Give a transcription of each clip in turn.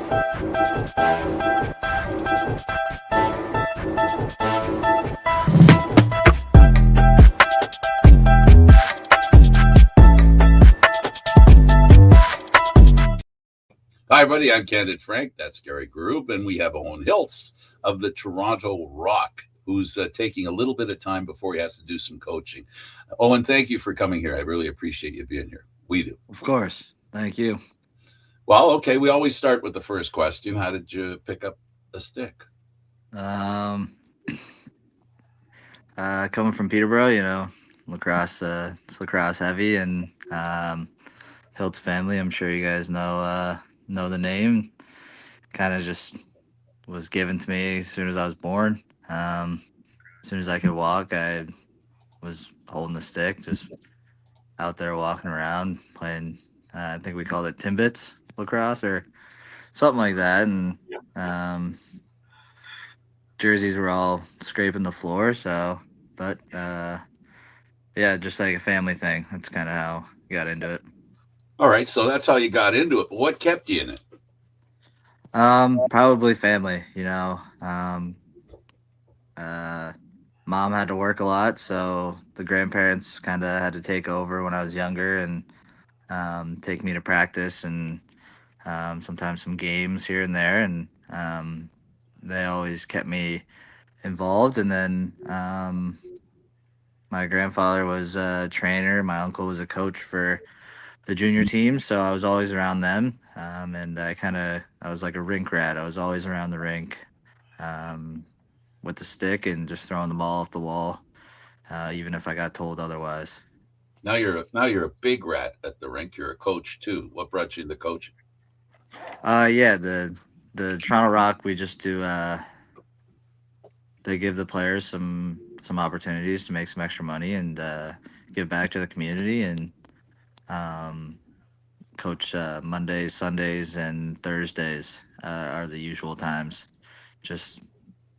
Hi, everybody. I'm Candid Frank. That's Gary Groob. And we have Owen Hiltz of the Toronto Rock, who's taking a little bit of time before he has to do some coaching. Owen, thank you for coming here. I really appreciate you being here. We do. Of course. Thank you. Well, okay. We always start with the first question. How did you pick up a stick? Coming from Peterborough, lacrosse, it's lacrosse heavy, and Hiltz family. I'm sure you guys know the name. Kind of just was given to me as soon as I was born. As soon as I could walk, I was holding the stick, just out there walking around playing. I think we called it Timbits lacrosse or something like that, and jerseys were all scraping the floor. So, but yeah, just like a family thing. That's kind of how I got into it. All right, so that's how you got into it. But what kept you in it? Probably family. Mom had to work a lot, so the grandparents kind of had to take over when I was younger and take me to practice and sometimes some games here and there, and they always kept me involved. And then my grandfather was a trainer. My uncle was a coach for the junior team, so I was always around them. And I was like a rink rat. I was always around the rink with the stick and just throwing the ball off the wall, even if I got told otherwise. Now you're a big rat at the rink. You're a coach too. What brought you into coaching? Yeah, the Toronto Rock, we just do. They give the players some opportunities to make some extra money and give back to the community, and um, coach Mondays, Sundays, and Thursdays are the usual times, just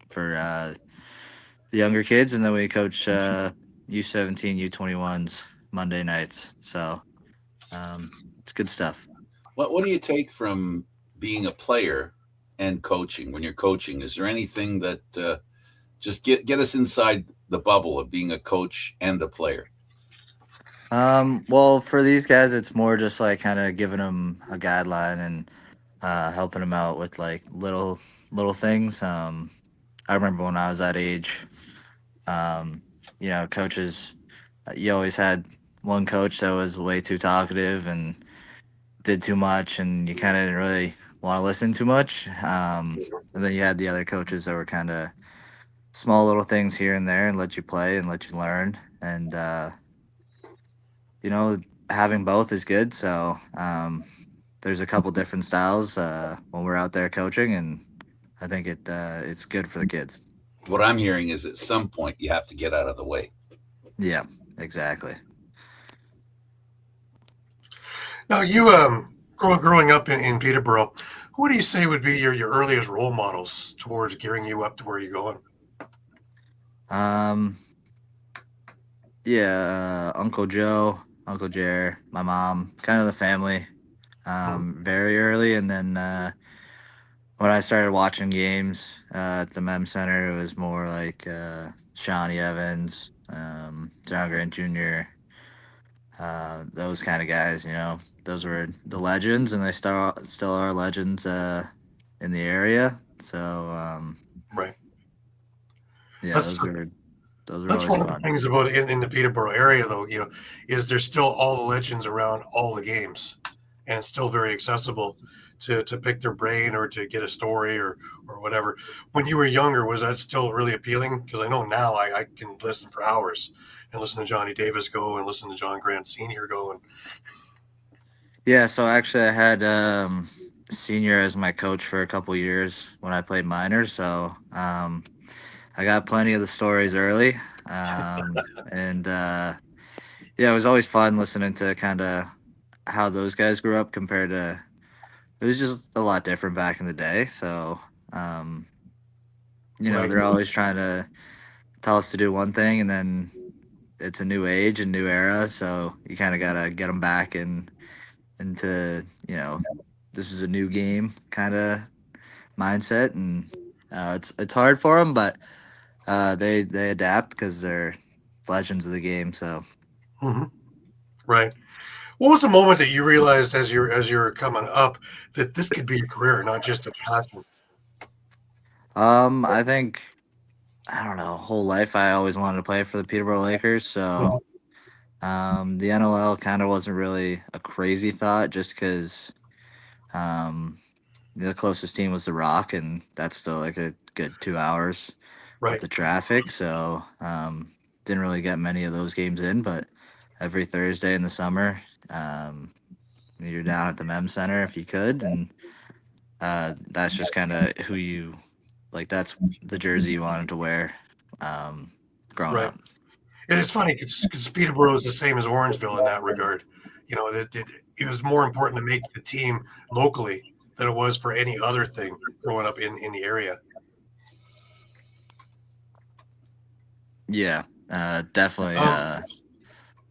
for the younger kids, and then we coach U17, U21s Monday nights. So it's good stuff. What do you take from being a player and coaching? When you're coaching, is there anything that just get us inside the bubble of being a coach and a player? Well, for these guys, it's more just like kind of giving them a guideline and helping them out with like little things. I remember when I was that age, coaches, you always had one coach that was way too talkative and did too much, and you kind of didn't really want to listen too much. And then you had the other coaches that were kind of small little things here and there and let you play and let you learn. And, having both is good. So there's a couple different styles when we're out there coaching, and I think it's good for the kids. What I'm hearing is at some point you have to get out of the way. Yeah, exactly. Now, you growing up in Peterborough, who do you say would be your earliest role models towards gearing you up to where you're going? Yeah, Uncle Joe, Uncle Jer, my mom, kind of the family, very early. And then when I started watching games at the Mem Center, it was more like Shawnee Evans, John Grant Jr., those kind of guys. Those were the legends, and they still are legends in the area. So Right. yeah, That's those are that's always one of the fun. things about in the Peterborough area, though. Is there's still all the legends around all the games, and still very accessible to pick their brain or to get a story or whatever. When you were younger, was that still really appealing? Because I know now I can listen for hours and listen to Johnny Davis go and listen to John Grant Sr. go. And Yeah, so actually, I had senior as my coach for a couple years when I played minors. So I got plenty of the stories early, and yeah, it was always fun listening to kind of how those guys grew up compared to. It was just a lot different back in the day. So um, right, they're always trying to tell us to do one thing, and then it's a new age and new era. So you kind of gotta get them back into this is a new game kind of mindset, and it's hard for them, but they adapt because they're legends of the game. So Hmm. Right. What was the moment that you realized as you're coming up that this could be a career, not just a passion? I think I don't know, whole life I always wanted to play for the Peterborough Lakers. So Mhm. the NLL kind of wasn't really a crazy thought, just because um, the closest team was the Rock, and that's still like a good 2 hours with Right. the traffic. So didn't really get many of those games in, but every Thursday in the summer, um, you're down at the Mem Center if you could, and that's just kind of who you like. That's the jersey you wanted to wear growing Right. up. And it's funny because Peterborough is the same as Orangeville in that regard. You know, that it was more important to make the team locally than it was for any other thing growing up in the area. Yeah, definitely. Um,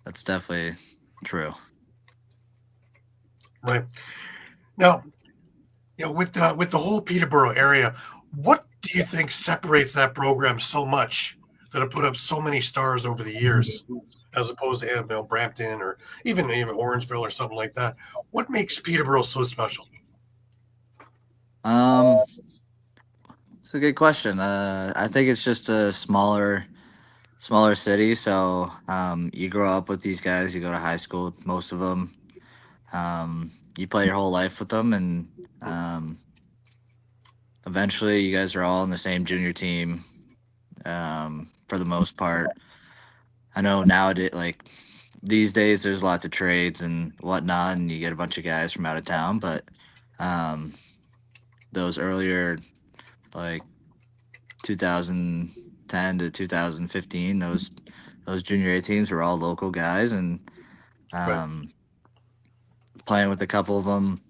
That's definitely true. right. Now, with the whole Peterborough area, what do you think separates that program so much that it put up so many stars over the years, as opposed to Brampton or even Orangeville or something like that? What makes Peterborough so special? Um, it's a good question. I think it's just a smaller city. So you grow up with these guys. You go to high school with most of them. You play your whole life with them, and um, eventually you guys are all in the same junior team. For the most part, I know nowadays, like these days, there's lots of trades and whatnot, and you get a bunch of guys from out of town. But um, those earlier, like 2010 to 2015, those junior A teams were all local guys, and Right. um, playing with a couple of them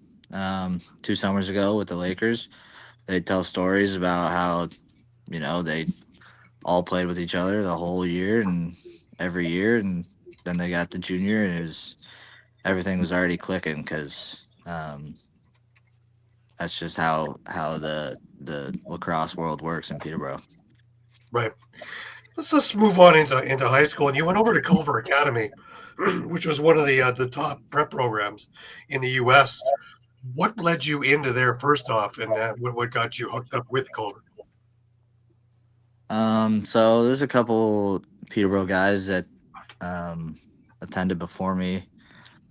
2 summers ago with the Lakers, they tell stories about how they all played with each other the whole year and every year, and then they got the junior, and everything was already clicking because that's just how the lacrosse world works in Peterborough. Right. Let's move on into high school. And you went over to Culver Academy, which was one of the top prep programs in the U.S. What led you into there first off, and what got you hooked up with Culver? So there's a couple Peterborough guys that um, attended before me.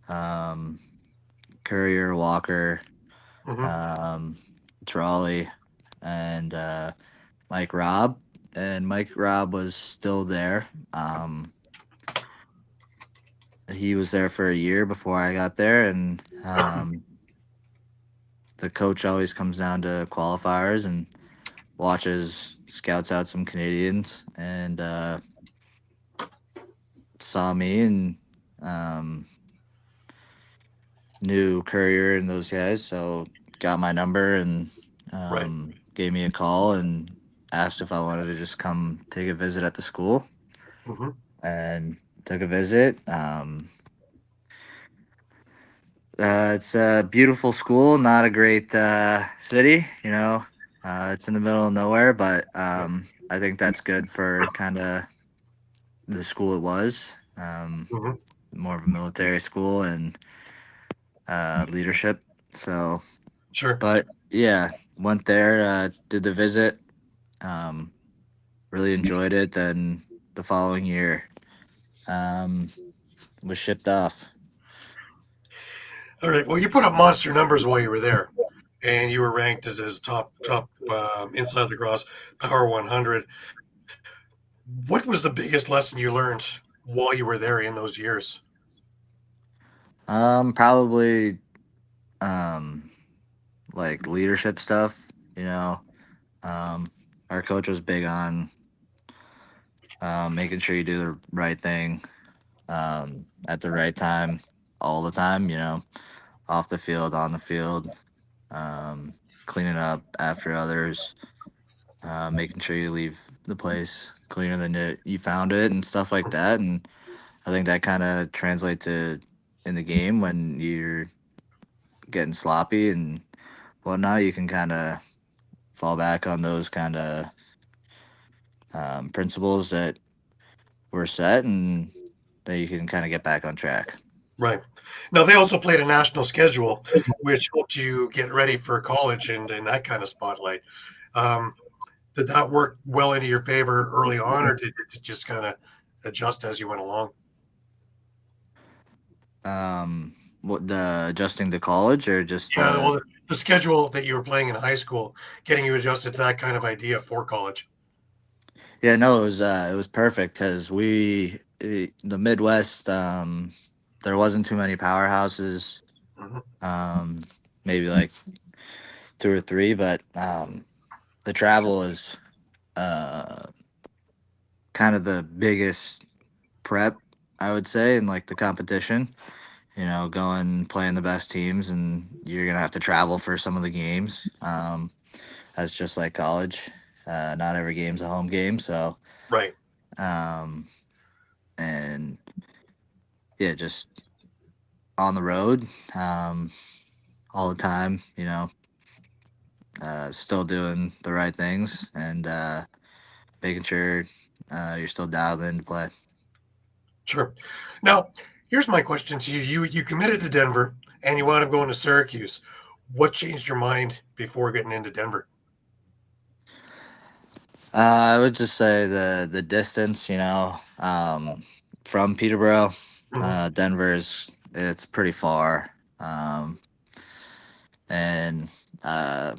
Um, Courier, Walker, Hmm. um, Trolley, and Mike Robb. And Mike Robb was still there. He was there for a year before I got there, and the coach always comes down to qualifiers and watches, scouts out some Canadians, and saw me and um, knew Courier and those guys, so got my number and Right. gave me a call and asked if I wanted to just come take a visit at the school, Hmm. and took a visit. It's a beautiful school, not a great city, it's in the middle of nowhere, but Right. I think that's good for kind of the school it was. Hmm. More of a military school and leadership. So, Sure. but yeah, went there, did the visit, um, really enjoyed it. Then the following year, um, was shipped off. All right. Well, you put up monster numbers while you were there, and you were ranked as top inside the cross power 100. What was the biggest lesson you learned while you were there in those years? Probably um, like leadership stuff. You know, um, our coach was big on making sure you do the right thing at the right time, all the time. Off the field, on the field, um, cleaning up after others, making sure you leave the place cleaner than you found it, and stuff like that. And I think that kind of translates to in the game when you're getting sloppy and whatnot, you can kind of fall back on those kind of principles that were set, and then you can kind of get back on track. Right. Now, they also played a national schedule, which helped you get ready for college and that kind of spotlight. Um, did that work well into your favor early on, or did it just kind of adjust as you went along? What, the adjusting to college or just Yeah, well, the schedule that you were playing in high school, getting you adjusted to that kind of idea for college. yeah, no, it was perfect because the Midwest, there wasn't too many powerhouses, Mhm. maybe like two or three, but the travel is uh kind of the biggest prep, I would say, in like the competition. Going playing the best teams, and you're gonna have to travel for some of the games. That's just like college. Not every game's a home game, so Right. um, and yeah, just on the road all the time. Still doing the right things and making sure you're still dialed in to play. Sure. Now, here's my question to you. You committed to Denver and you wound up going to Syracuse. What changed your mind before getting into Denver? I would just say the distance, from Peterborough, Mhm. it's pretty far, and uh,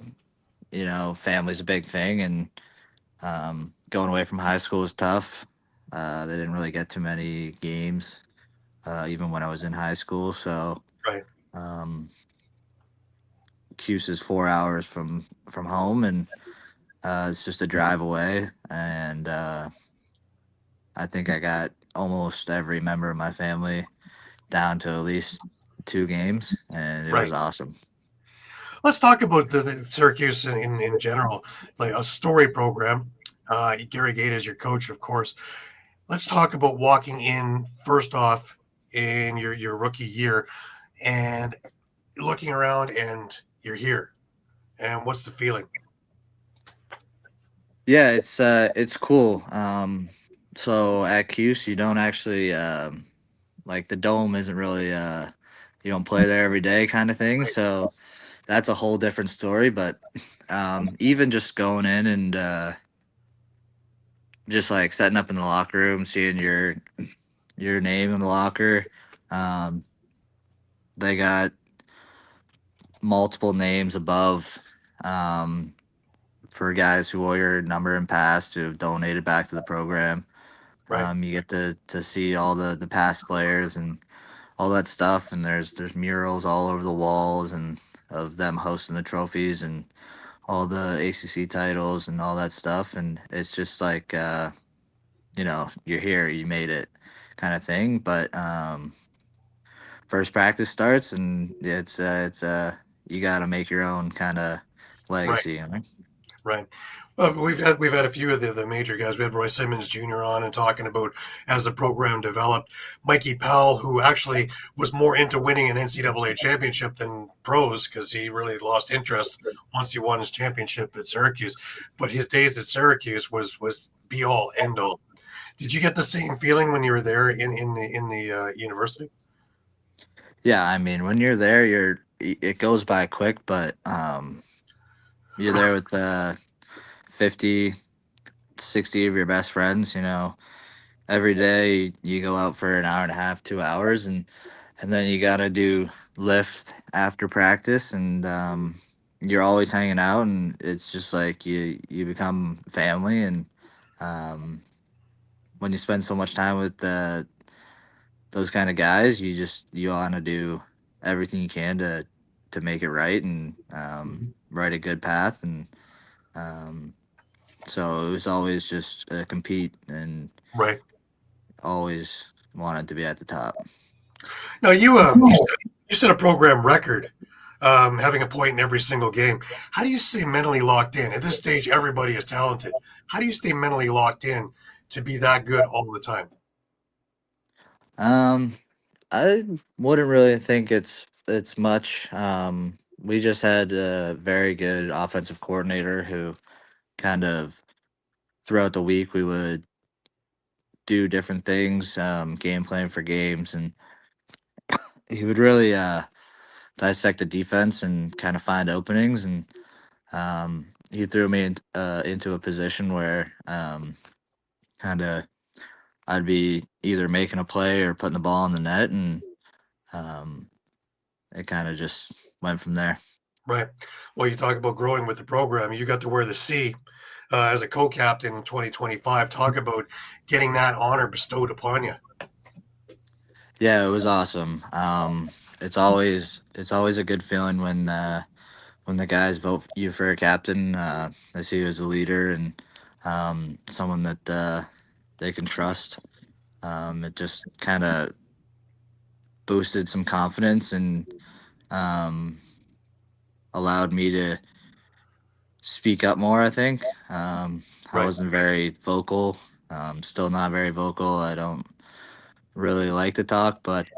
family's a big thing, and going away from high school is tough. They didn't really get too many games, even when I was in high school, so Right. um, Cuse is 4 hours from home, and it's just a drive away, and I think I got almost every member of my family down to at least two games, and it was Right. awesome. Let's talk about the Syracuse in general, like a story program. Gary Gate is your coach, of course. Let's talk about walking in first off in your rookie year and looking around and you're here. And what's the feeling? Yeah, it's cool. So at Cuse, you don't actually like the dome isn't really you don't play there every day kind of thing. Right. So that's a whole different story. But even just going in and just like setting up in the locker room, seeing your name in the locker, um, they got multiple names above um, for guys who wore your number in past who have donated back to the program. Right. You get to see all the past players and all that stuff, and there's murals all over the walls and of them hosting the trophies and all the ACC titles and all that stuff, and it's just like you're here, you made it, kind of thing. But first practice starts, and it's you got to make your own kind of Right. legacy. Right. We've had a few of the major guys. We had Roy Simmons Jr. on and talking about as the program developed. Mikey Powell, who actually was more into winning an NCAA championship than pros because he really lost interest once he won his championship at Syracuse. But his days at Syracuse was be all end all. Did you get the same feeling when you were there in the university? Yeah, I mean, when you're there, it goes by quick, but you're there with 50, 60 of your best friends. Every day you go out for an hour and a half, 2 hours, and then you gotta do lift after practice, and you're always hanging out, and it's just like you become family, and um, when you spend so much time with those kind of guys, you want to do everything you can to make it right and write a good path, and um, so it was always just compete and Right. always wanted to be at the top. No, you set a program record, having a point in every single game. How do you stay mentally locked in? At this stage, everybody is talented. How do you stay mentally locked in to be that good all the time? Um, I wouldn't really think it's much. we just had a very good offensive coordinator who kind of throughout the week we would do different things, game plan for games, and he would really dissect the defense and kind of find openings. And he threw me into a position where kind of I'd be either making a play or putting the ball in the net, and um, it kind of just went from there. Right. Well, you talk about growing with the program. You got to wear the C as a co-captain in 2025. Talk about getting that honor bestowed upon you. Yeah, it was awesome. It's always a good feeling when the guys vote you for a captain. They see you as a leader and someone that they can trust. It just kind of boosted some confidence and um, allowed me to speak up more. I think I Right. wasn't very vocal. Still not very vocal. I don't really like to talk, but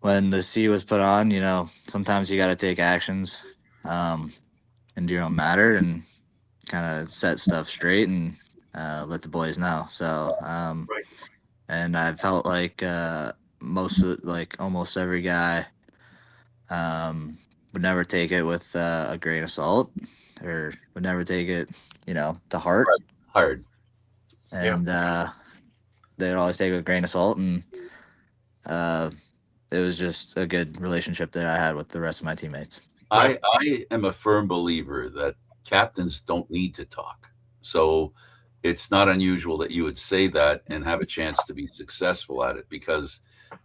when the C was put on, sometimes you got to take actions um, into your own matter and kind of set stuff straight and let the boys know. So, Right. and I felt like like almost every guy would never take it with a grain of salt or would never take it, to heart. Hard. Yeah. And they'd always take it with a grain of salt. And uh, it was just a good relationship that I had with the rest of my teammates. Right. I am a firm believer that captains don't need to talk. So it's not unusual that you would say that and have a chance to be successful at it because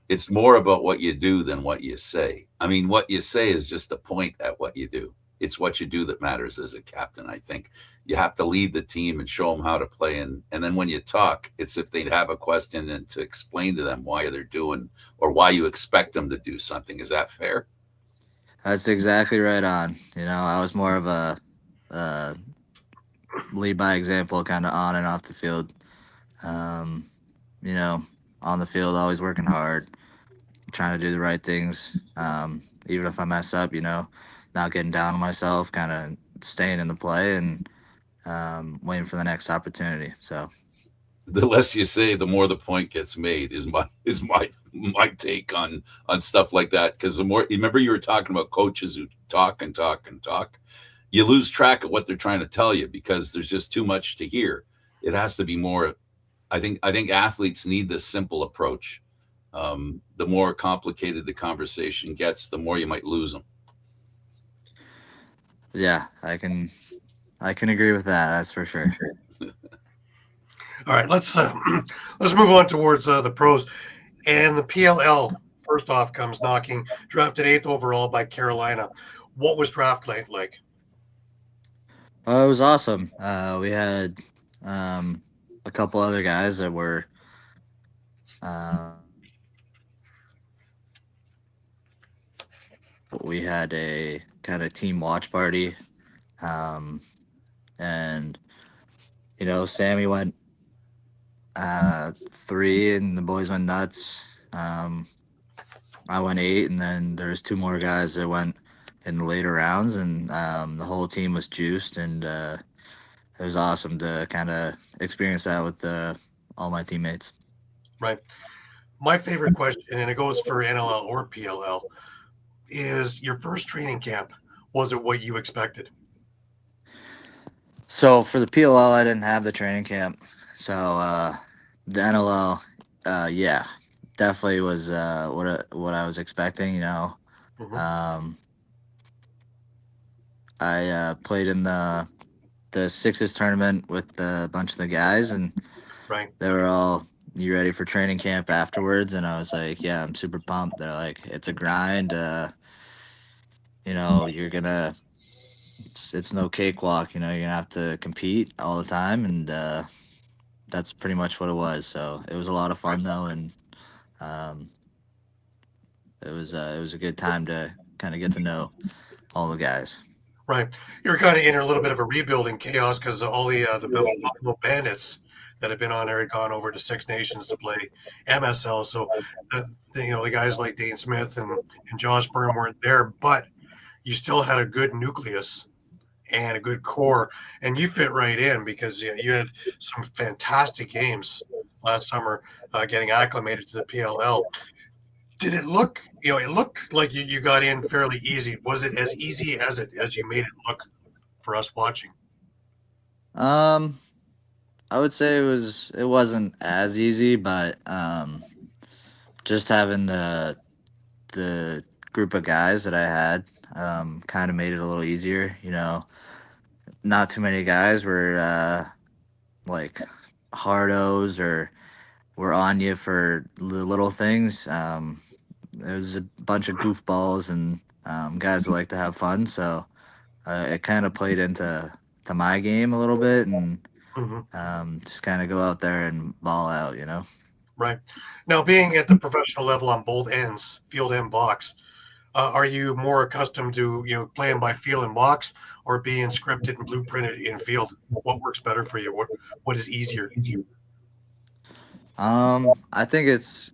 it's more about what you do than what you say. I mean, what you say is just a point at what you do. It's what you do that matters as a captain, I think. You have to lead the team and show them how to play. And then when you talk, it's if they'd have a question and to explain to them why they're doing or why you expect them to do something. Is that fair? That's exactly right on. I was more of a uh, lead by example, kind of on and off the field. Um, you know, on the field, always working hard, trying to do the right things. Even if I mess up, not getting down on myself, kind of staying in the play and waiting for the next opportunity. So, The less you say, the more the point gets made. Is my take on stuff like that. Because the more, remember, you were talking about coaches who talk and talk and talk. You lose track of what they're trying to tell you because there's just too much to hear. It has to be more. I think athletes need this simple approach. The more complicated the conversation gets, the more you might lose them. yeah, I can agree with that. That's for sure. All right. Let's let's move on towards the pros and the PLL. First off, comes knocking. Drafted 8th overall by Carolina. What was draft night like? It was awesome. We had a couple other guys that were uh, we had a kind of team watch party. Um, and, Sammy went 3 and the boys went nuts. I went 8, and then there's 2 more guys that went in the later rounds, and the whole team was juiced, and it was awesome to kind of experience that with all my teammates. Right. My favorite question, and it goes for NLL or PLL, is your first training camp. Was it what you expected? So for the PLL, I didn't have the training camp. So the NLL, yeah, definitely was what I was expecting. Hmm. Um, I played in the sixes tournament with a bunch of the guys, and Right. they were all, "You ready for training camp afterwards?" And I was like, "Yeah, I'm super pumped." They're like, "It's a grind. You're gonna. It's no cakewalk. You're gonna have to compete all the time." And that's pretty much what it was. So it was a lot of Right. fun though, and um, it was a good time to kind of get to know all the guys. Right. You're kind of in a little bit of a rebuilding chaos because all the Buffalo Bandits that had been on there had gone over to Six Nations to play MSL. So, the guys like Dane Smith and Josh Byrne weren't there, but you still had a good nucleus and a good core, and you fit right in because you had some fantastic games last summer, getting acclimated to the PLL. Did it look, it looked like you got in fairly easy. Was it as easy as you made it look for us watching? Um, I would say it wasn't as easy, but just having the group of guys that I had kind of made it a little easier. Not too many guys were like hardos or were on you for the little things. There was a bunch of goofballs and guys that like to have fun, so it kind of played into my game a little bit, and Hmm. just kind of go out there and ball out. Right. Now, being at the professional level on both ends, field and box, are you more accustomed to playing by feel and box, or being scripted and blueprinted in field? What works better for you? What is easier? I think it's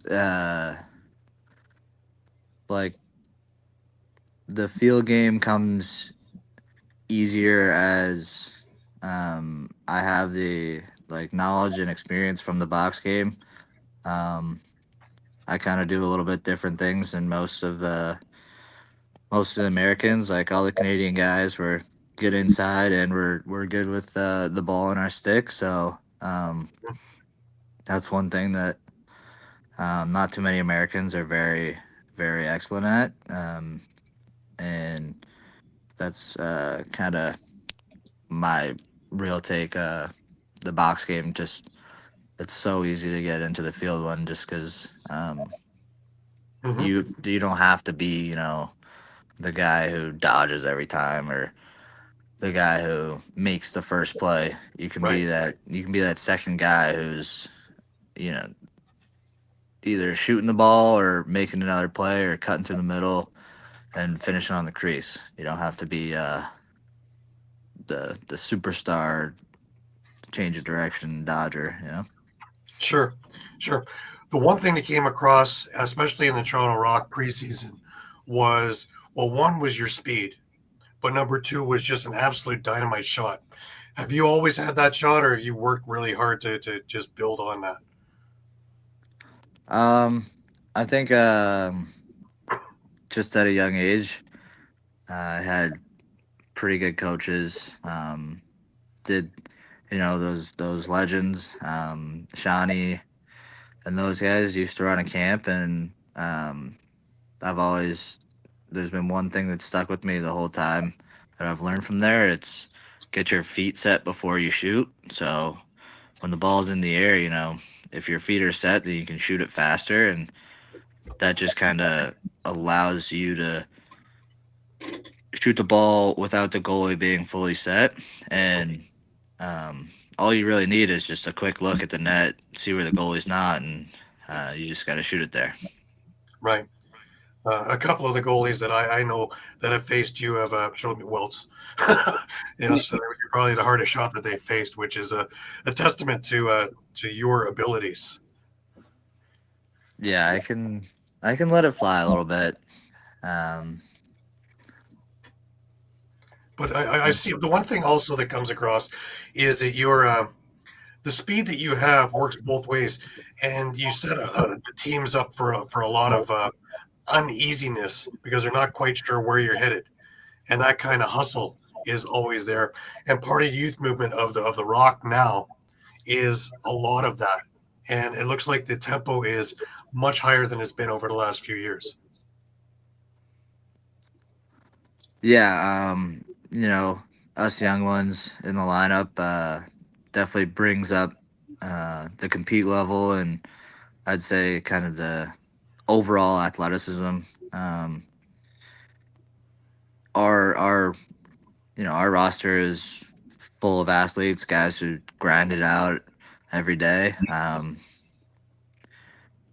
like the field game comes easier as I have the like knowledge and experience from the box game. Um, I kind of do a little bit different things than most of the Americans. Like all the Canadian guys, were good inside and we're good with the ball in our stick. So that's one thing that not too many Americans are very very excellent at, and that's kind of my real take. The box game, just it's so easy to get into the field one, just because Hmm. you don't have to be the guy who dodges every time or the guy who makes the first play. Right. You can be that second guy who's you know either shooting the ball or making another play or cutting through the middle and finishing on the crease. You don't have to be the superstar change of direction dodger. Sure, sure. The one thing that came across, especially in the Toronto Rock preseason, was, well, one was your speed, but number two was just an absolute dynamite shot. Have you always had that shot, or have you worked really hard to just build on that? Um, I think just at a young age, I had pretty good coaches. Did those legends, Shawnee and those guys used to run a camp, and I've always there's been one thing that stuck with me the whole time that I've learned from there. It's get your feet set before you shoot. So when the ball's in the air, if your feet are set, then you can shoot it faster, and that just kind of allows you to shoot the ball without the goalie being fully set. And all you really need is just a quick look at the net, see where the goalie's not, and you just got to shoot it there. Right. A couple of the goalies that I know that have faced you have showed me welts. So they're probably the hardest shot that they faced, which is a testament to your abilities. Yeah, I can let it fly a little bit. Um, But I see the one thing also that comes across is that the speed that you have works both ways, and you set the teams up for a lot of uneasiness because they're not quite sure where you're headed, and that kind of hustle is always there. And part of the youth movement of the Rock now is a lot of that, and it looks like the tempo is much higher than it's been over the last few years. yeah, us young ones in the lineup definitely brings up the compete level, and I'd say kind of the overall athleticism. Um, our our roster is full of athletes, guys who grind it out every day.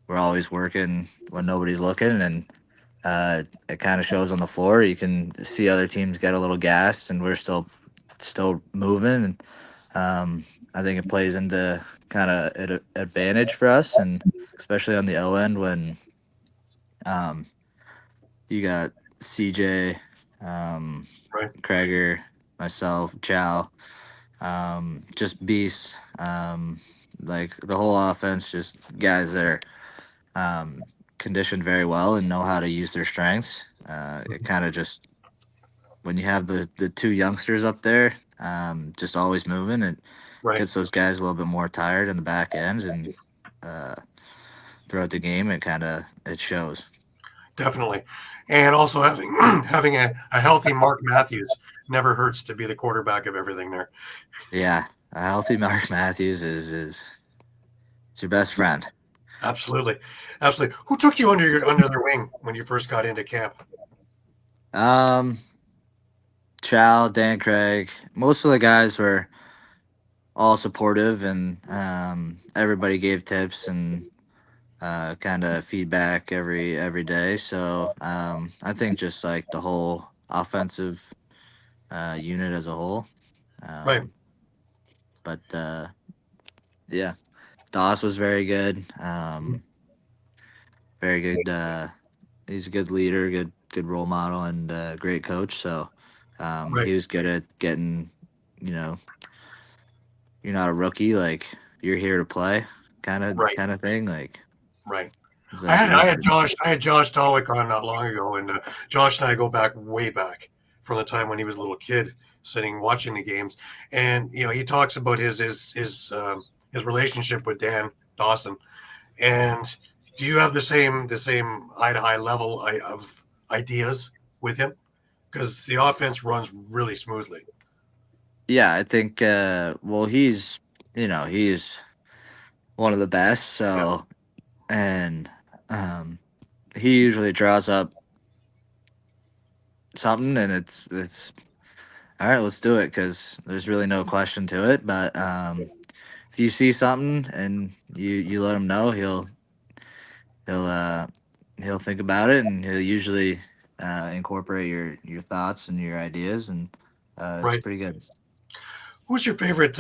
We're always working when nobody's looking, and it kind of shows on the floor. You can see other teams get a little gassed, and we're still moving. And I think it plays into kind of an advantage for us, and especially on the O end when um, you got CJ, Right. Krager, myself, Chow, just beasts. Like the whole offense, just guys that are um, conditioned very well and know how to use their strengths. It kind of just when you have the two youngsters up there, just always moving, it Right. gets those guys a little bit more tired in the back end, and uh, throughout the game, it shows. Definitely. And also having having a healthy Mark Matthews never hurts to be the quarterback of everything there. Yeah, a healthy Mark Matthews is it's your best friend. Absolutely. Absolutely. Who took you under their wing when you first got into camp? Um, Chow, Dan Craig, most of the guys were all supportive, and everybody gave tips and kind of feedback every day. So I think just like the whole offensive unit as a whole. Right. Um, but yeah, Doss was very good. Very good. He's a good leader, good role model, and great coach. So Right. he was good at getting, you know, you're not a rookie, like you're here to play, Right. kind of thing. Like Right. it's I like had you, I had Josh Dalwick on not long ago, and Josh and I go back way back from the time when he was a little kid, sitting watching the games, and he talks about his relationship with Dan Dawson. And do you have the same eye to eye level of ideas with him? Because the offense runs really smoothly. yeah, I think. Well, he's one of the best. Yeah. So and um, he usually draws up something, and it's all right. Let's do it because there's really no question to it. But if you see something and you let him know, he'll uh, he'll think about it, and he'll usually incorporate your thoughts and your ideas, and it's Right. pretty good. Who's your favorite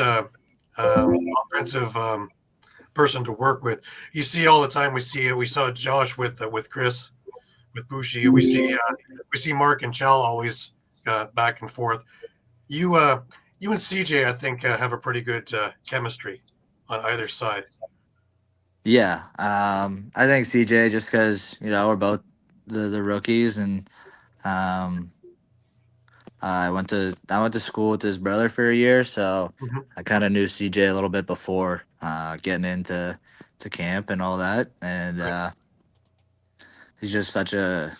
offensive person to work with? You see all the time. We saw Josh with Chris with Bushi. We see Mark and Chell always back and forth. You you and CJ, I think, have a pretty good chemistry on either side. Yeah, I think CJ just because we're both the rookies, and um, I went to school with his brother for a year, so Mhm. I kind of knew CJ a little bit before getting into to camp and all that, and Right. he's just such a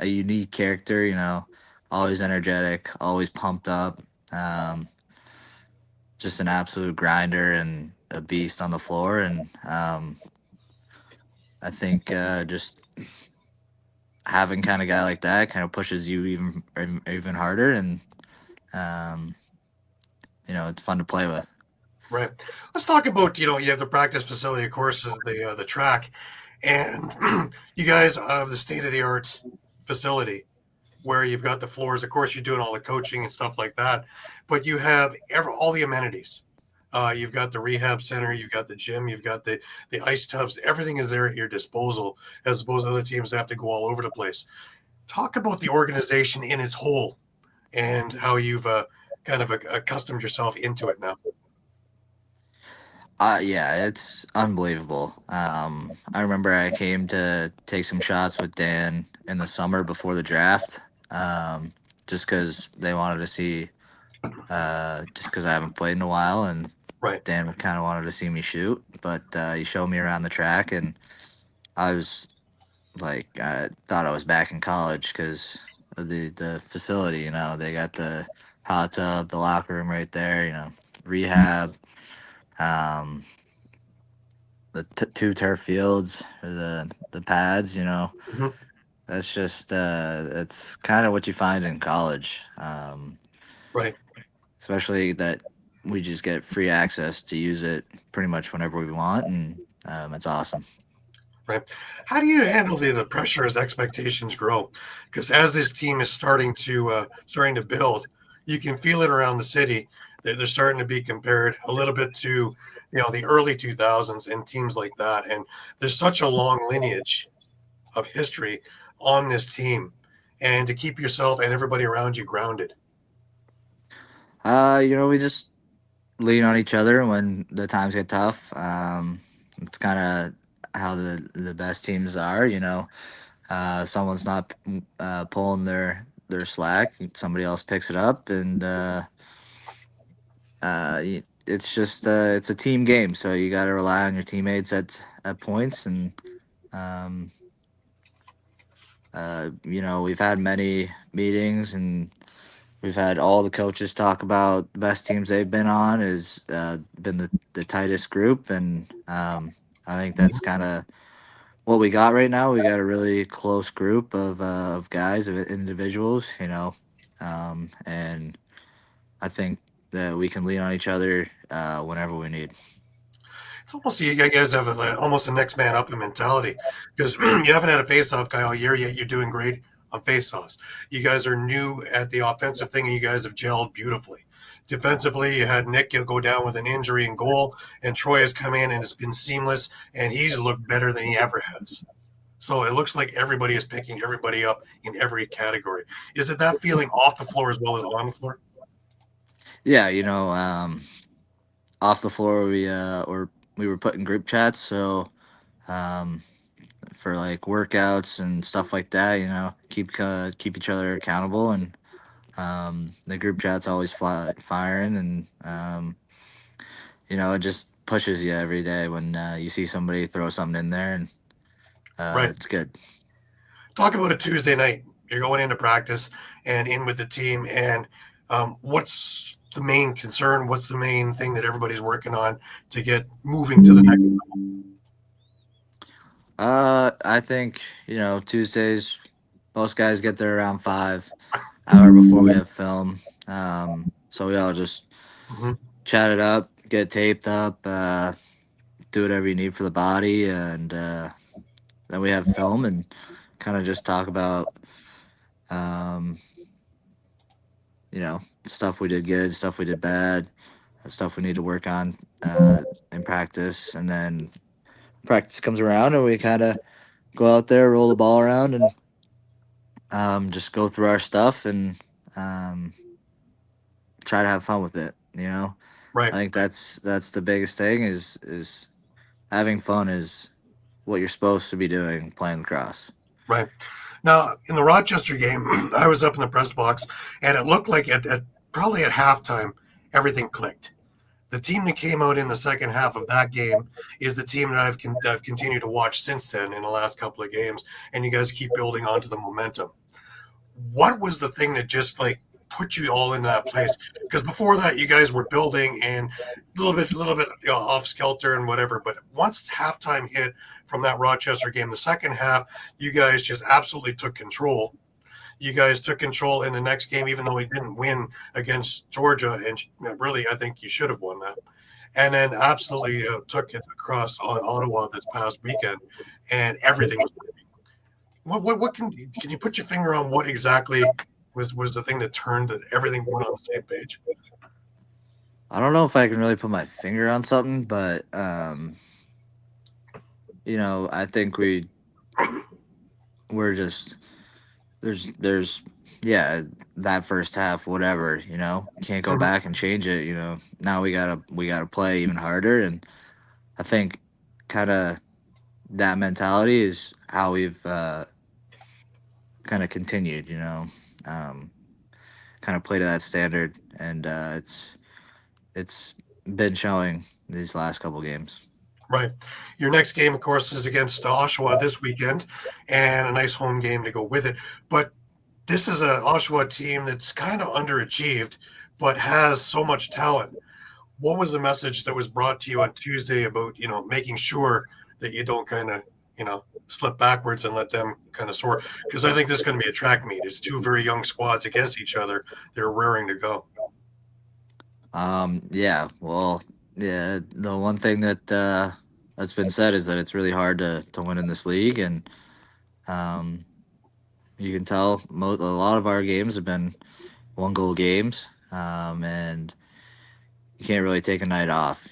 unique character, always energetic, always pumped up, um, just an absolute grinder and a beast on the floor, and I think just having kind of guy like that kind of pushes you even harder, and um, it's fun to play with. Right. Let's talk about you have the practice facility, of course, the track, and you guys have the state of the art facility where you've got the floors. Of course, you're doing all the coaching and stuff like that, but you have all the amenities. You've got the rehab center, you've got the gym, you've got the ice tubs. Everything is there at your disposal, as opposed to other teams that have to go all over the place. Talk about the organization in its whole and how you've kind of accustomed yourself into it now. Yeah, it's unbelievable. I remember I came to take some shots with Dan in the summer before the draft, just because they wanted to see, just because I haven't played in a while, and Right. Dan kind of wanted to see me shoot. But he showed me around the track, and I was like, I thought I was back in college because of the facility. They got the hot tub, the locker room right there. Rehab. Um, the two turf fields or the pads. Mhm. That's just it's kind of what you find in college, Right. especially that we just get free access to use it pretty much whenever we want, and it's awesome. Right. How do you handle the pressure as expectations grow? Because as this team is starting to build, you can feel it around the city They're starting to be compared a little bit to, the early 2000s and teams like that. And there's such a long lineage of history on this team, and to keep yourself and everybody around you grounded. We just lean on each other when the times get tough. It's kind of how the best teams are. Someone's not pulling their slack, somebody else picks it up, and it's just it's a team game. So you got to rely on your teammates at points, and um, we've had many meetings and we've had all the coaches talk about the best teams they've been on is been the tightest group, and I think that's kind of what we got right now. We got a really close group of guys, of individuals, and I think that we can lean on each other whenever we need. It's almost you guys have almost a next man up mentality, because you haven't had a face-off guy all year yet. You're doing great on face-offs. You guys are new at the offensive thing, and you guys have gelled beautifully. Defensively, you had Nick go down with an injury in goal, and Troy has come in and it's been seamless, and he's looked better than he ever has. So it looks like everybody is picking everybody up in every category. Is it that feeling off the floor as well as on the floor? Yeah, off the floor we were put in group chats, so um, for like workouts and stuff like that, keep each other accountable, and the group chat's always firing, and it just pushes you every day when you see somebody throw something in there, and Right. it's good. Talk about a Tuesday night. You're going into practice and in with the team, and what's the main concern? What's the main thing that everybody's working on to get moving to the next level? I think Tuesdays, most guys get there around 5 hour before we have film. So we all just Mm-hmm. chat it up, get taped up, do whatever you need for the body, and then we have film and kind of just talk about um, stuff we did good, stuff we did bad, stuff we need to work on in practice, and then practice comes around and we kind of go out there, roll the ball around, and just go through our stuff and um, try to have fun with it. Right. I think that's the biggest thing is having fun is what you're supposed to be doing playing lacrosse. Right. Now, in the Rochester game, I was up in the press box, and it looked like probably at halftime, everything clicked. The team that came out in the second half of that game is the team that I've continued to watch since then in the last couple of games, and you guys keep building onto the momentum. What was the thing that just like put you all into that place? Because before that, you guys were building and a little bit off skelter and whatever. But once halftime hit from that Rochester game, the second half, you guys just absolutely took control. You guys took control in the next game, even though we didn't win against Georgia, and really, I think you should have won that. And then absolutely took it across on Ottawa this past weekend, and everything was. What can you put your finger on what exactly was the thing that turned that everything went on the same page? I don't know if I can really put my finger on something, but I think we're just there's yeah, that first half, whatever, can't go Mhm. back and change it. Now we gotta play even harder, and I think kind of that mentality is how we've kind of continued. Um, kind of play to that standard, and it's been showing these last couple games. Right. Your next game, of course, is against Oshawa this weekend, and a nice home game to go with it. But this is a Oshawa team that's kind of underachieved, but has so much talent. What was the message that was brought to you on Tuesday about making sure that you don't kind of slip backwards and let them kind of soar? Because I think this is going to be a track meet. It's two very young squads against each other. They're raring to go. Yeah, well, yeah, the one thing that's been said is that it's really hard to win in this league, and um, you can tell a lot of our games have been 1 goal games, and you can't really take a night off.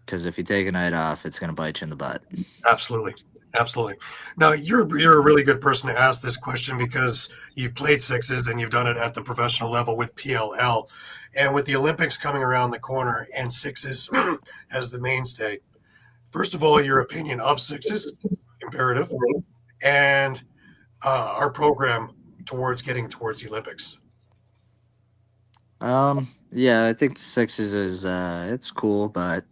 Because if you take a night off, it's going to bite you in the butt. Absolutely. Absolutely. Now you're a really good person to ask this question because you've played sixes and you've done it at the professional level with PLL, and with the Olympics coming around the corner and sixes as the mainstay. First of all, your opinion of sixes, imperative, and our program towards getting towards the Olympics. Yeah, I think the sixes is it's cool, but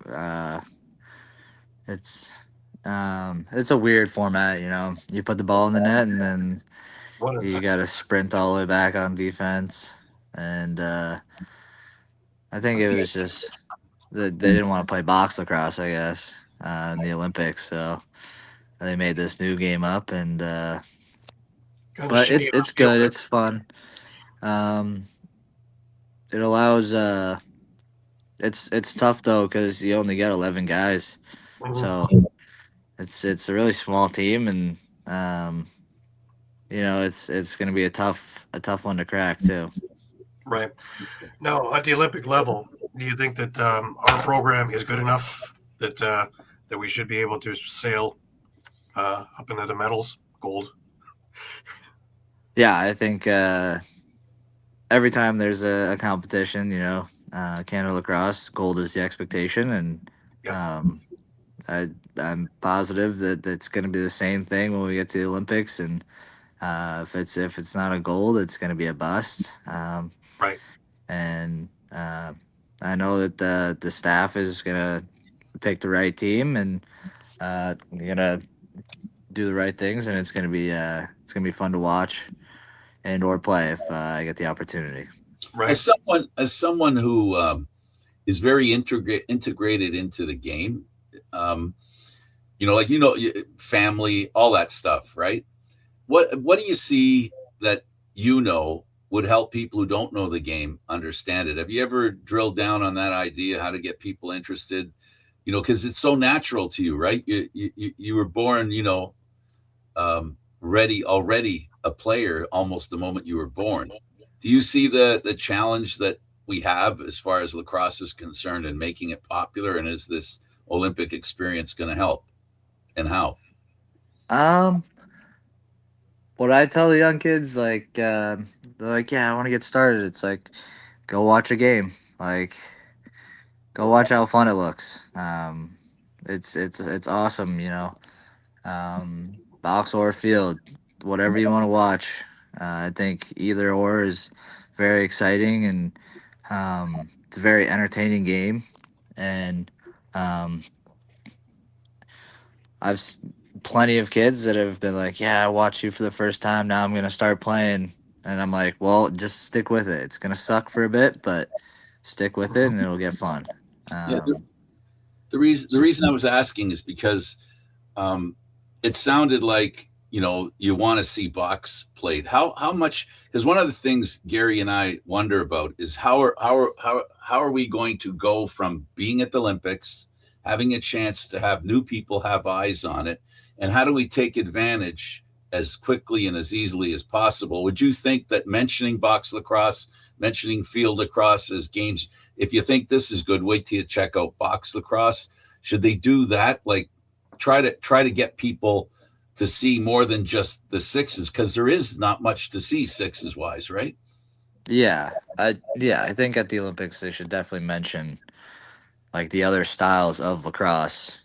it's it's a weird format. You put the ball in the net and then you got to sprint all the way back on defense, and I think it was just that they didn't want to play box lacrosse, I guess, in the Olympics, so they made this new game up, and Kind of but shitty it's on the field. good, it's fun. Um, it allows it's tough though because you only get 11 guys, so it's a really small team, and um, it's going to be a tough one to crack too. Right. Now, at the Olympic level, do you think that our program is good enough that we should be able to sail up into the medals, gold? Yeah, I think every time there's a competition, Canada Lacrosse gold is the expectation, and Yeah. I'm positive that it's going to be the same thing when we get to the Olympics, and if it's not a gold, it's going to be a bust. Right. And I know that the staff is going to pick the right team, and you're gonna do the right things, and it's gonna be fun to watch and or play if I get the opportunity. Right. As someone who is very integrated into the game, um, family, all that stuff, right? What do you see that would help people who don't know the game understand it? Have you ever drilled down on that idea, how to get people interested? Because it's so natural to you, right? You were born, ready, already a player almost the moment you were born. Do you see the challenge that we have as far as lacrosse is concerned and making it popular? And is this Olympic experience going to help? And how? Um, what I tell the young kids, like, they're like, yeah, I want to get started. It's like, go watch a game. Like, go watch how fun it looks. It's awesome. Box or field, whatever you want to watch. I think either or is very exciting, and it's a very entertaining game. And um, plenty of kids that have been like, "Yeah, I watched you for the first time. Now I'm gonna start playing." And I'm like, "Well, just stick with it. It's gonna suck for a bit, but stick with it, and it'll get fun." Yeah, Um, the reason I was asking is because um, it sounded like you want to see box played. How much? Because one of the things Gary and I wonder about is how are we going to go from being at the Olympics, having a chance to have new people have eyes on it, and how do we take advantage as quickly and as easily as possible? Would you think that mentioning box lacrosse, mentioning field lacrosse as games, if you think this is good, wait till you check out box lacrosse. Should they do that? Like try to get people to see more than just the sixes, because there is not much to see sixes wise, right? I think at the Olympics they should definitely mention like the other styles of lacrosse,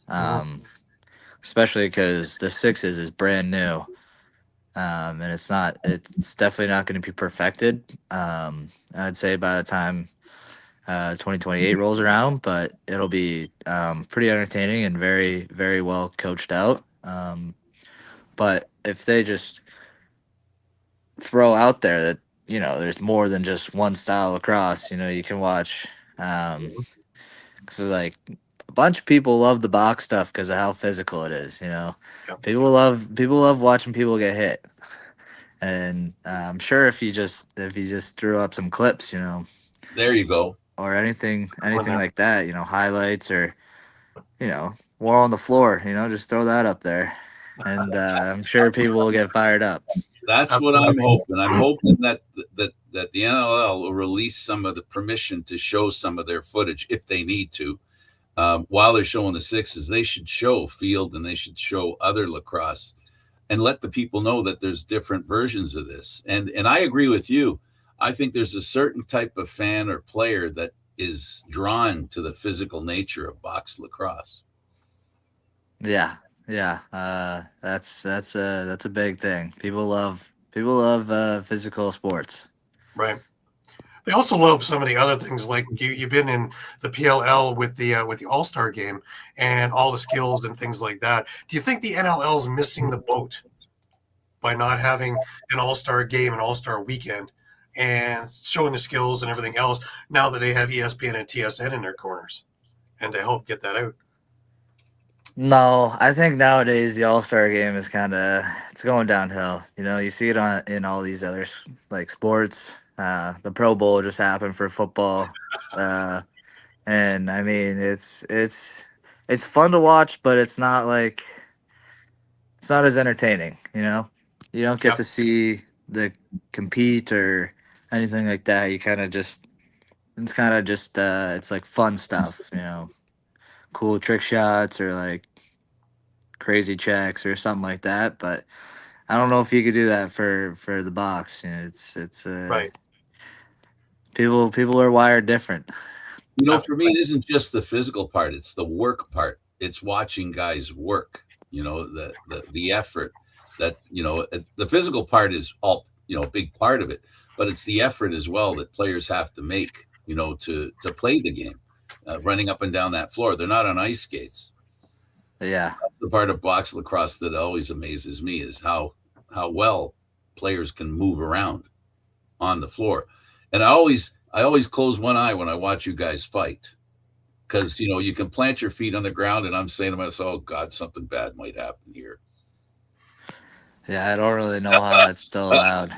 especially because the sixes is brand new, and it's definitely not going to be perfected. I'd say by the time 2028 rolls around, but it'll be pretty entertaining and very very well coached out. But if they just throw out there that there's more than just one style of lacrosse, you can watch. Because like a bunch of people love the box stuff because of how physical it is. Yeah. People love watching people get hit, and I'm sure if you just threw up some clips, There you go. or anything On there. like that, highlights or war on the floor, just throw that up there, and I'm sure people will get fired up. That's what I'm hoping. I'm hoping that the NLL will release some of the permission to show some of their footage if they need to. While they're showing the sixes, they should show field and they should show other lacrosse and let the people know that there's different versions of this. And I agree with you. I think there's a certain type of fan or player that is drawn to the physical nature of box lacrosse. Yeah, yeah. That's a big thing. People love physical sports. Right. They also love some of the other things, like you've been in the PLL with the All-Star game and all the skills and things like that. Do you think the NLL is missing the boat by not having an All-Star game, an All-Star weekend, and showing the skills and everything else now that they have ESPN and TSN in their corners, and they help get that out? No, I think nowadays the All-Star game is it's going downhill. You know, you see it in all these other like sports. The Pro Bowl just happened for football, and I mean it's fun to watch, but it's not as entertaining. You know, you don't get to see the compete or anything like that. You it's like fun stuff. You know, cool trick shots or like crazy checks or something like that. But I don't know if you could do that for the box. You know, it's Right. People are wired different. You know, for me, it isn't just the physical part; it's the work part. It's watching guys work. You know, the effort. That, you know, the physical part is all, you know, a big part of it, but it's the effort as well that players have to make. You know, to play the game, running up and down that floor. They're not on ice skates. Yeah, that's the part of box lacrosse that always amazes me, is how well players can move around on the floor. And I always close one eye when I watch you guys fight, because, you know, you can plant your feet on the ground, and I'm saying to myself, oh God, something bad might happen here. Yeah, I don't really know how that's still allowed,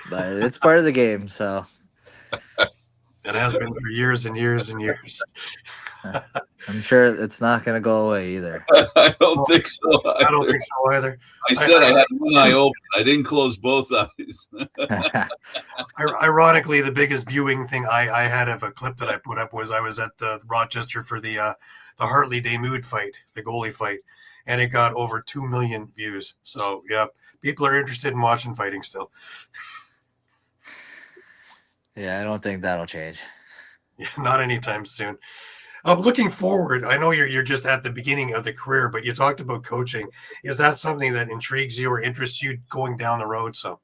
but it's part of the game. So it has been for years and years and years. I'm sure it's not going to go away either. I don't think so either. I don't think so either. I said I had one eye open. I didn't close both eyes. Ironically, the biggest viewing thing I had of a clip that I put up was I was at Rochester for the Hartley Demude fight, the goalie fight, and it got over 2 million views. So, yeah, people are interested in watching fighting still. Yeah, I don't think that'll change. Yeah, not anytime soon. Looking forward, I know you're just at the beginning of the career, but you talked about coaching. Is that something that intrigues you or interests you going down the road? So,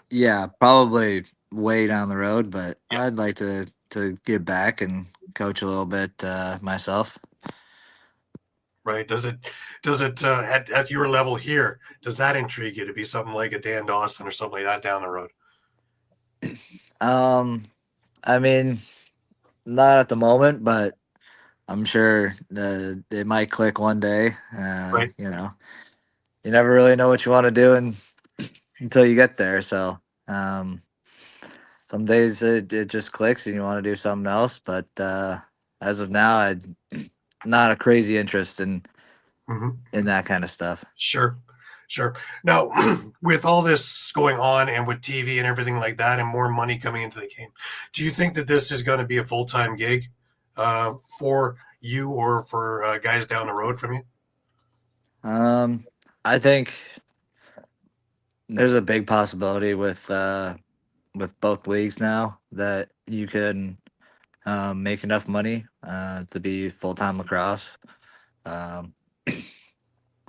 yeah, probably way down the road, but I'd like to get back and coach a little bit myself. Right? Does it at your level here? Does that intrigue you to be something like a Dan Dawson or something like that down the road? I mean, not at the moment, but I'm sure it might click one day. Right. You know, you never really know what you want to do until you get there. So some days it just clicks and you want to do something else. But as of now, I'm not a crazy interest in that kind of stuff. Sure. Now, with all this going on and with TV and everything like that and more money coming into the game, do you think that this is going to be a full-time gig for you or for guys down the road from you? I think there's a big possibility with both leagues now that you can make enough money to be full-time lacrosse.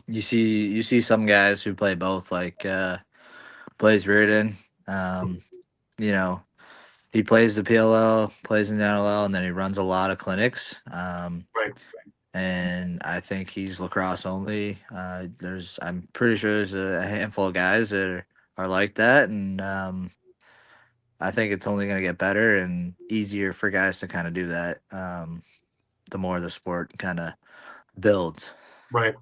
You see some guys who play both, like Blaze Reardon. You know, he plays the PLL, plays in the NLL, and then he runs a lot of clinics. Right. And I think he's lacrosse only. I'm pretty sure there's a handful of guys that are like that, and I think it's only going to get better and easier for guys to kind of do that. The more the sport kind of builds. Right.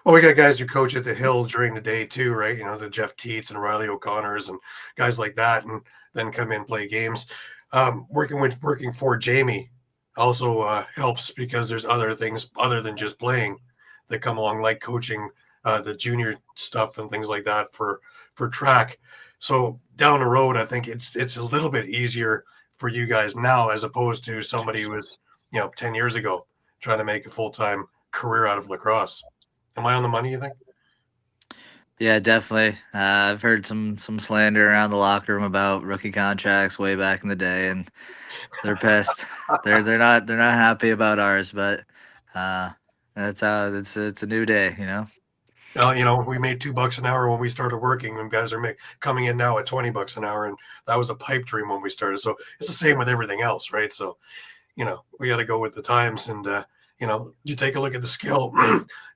Well, we got guys who coach at the Hill during the day too, right? You know, the Jeff Teets and Riley O'Connors and guys like that, and then come in and play games. Working for Jamie also helps because there's other things other than just playing that come along, like coaching the junior stuff and things like that for track. So down the road, I think it's a little bit easier for you guys now as opposed to somebody who was 10 years ago trying to make a full-time career out of lacrosse. Am I on the money, you think? Yeah, definitely. I've heard some slander around the locker room about rookie contracts way back in the day, and they're pissed. they're not happy about ours, but that's how it's a new day, We made $2 an hour when we started working, and guys are coming in now at $20 an hour, and that was a pipe dream when we started. So it's the same with everything else, right? So, we got to go with the times, and you take a look at the skill.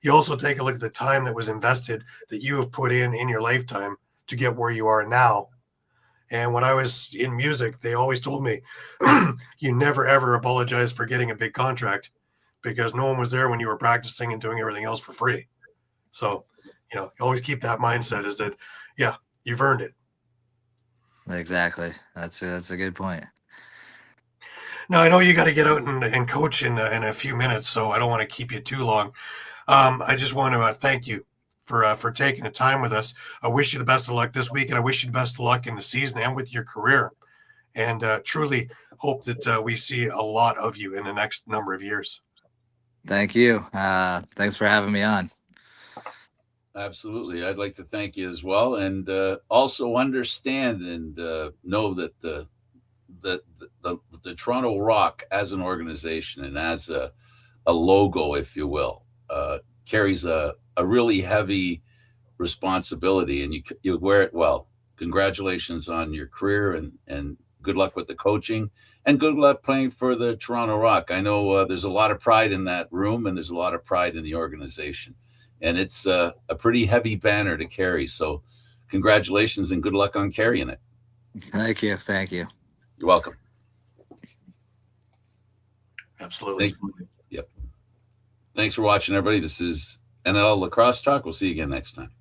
You also take a look at the time that was invested that you have put in your lifetime to get where you are now. And when I was in music, they always told me, you never ever apologize for getting a big contract because no one was there when you were practicing and doing everything else for free. So, you always keep that mindset is that, yeah, you've earned it. Exactly. That's a good point. Now, I know you got to get out and coach in a few minutes, so I don't want to keep you too long. I just want to thank you for taking the time with us. I wish you the best of luck this week, and I wish you the best of luck in the season and with your career. And truly hope that we see a lot of you in the next number of years. Thank you. Thanks for having me on. Absolutely. I'd like to thank you as well, and also understand and know that the Toronto Rock as an organization and as a logo, if you will, carries a really heavy responsibility, and you wear it well. Congratulations on your career, and good luck with the coaching, and good luck playing for the Toronto Rock. I know there's a lot of pride in that room, and there's a lot of pride in the organization, and it's a pretty heavy banner to carry. So congratulations and good luck on carrying it. Thank you. You're welcome. Absolutely. Yep. Thanks for watching, everybody. This is NLL Lacrosse Talk. We'll see you again next time.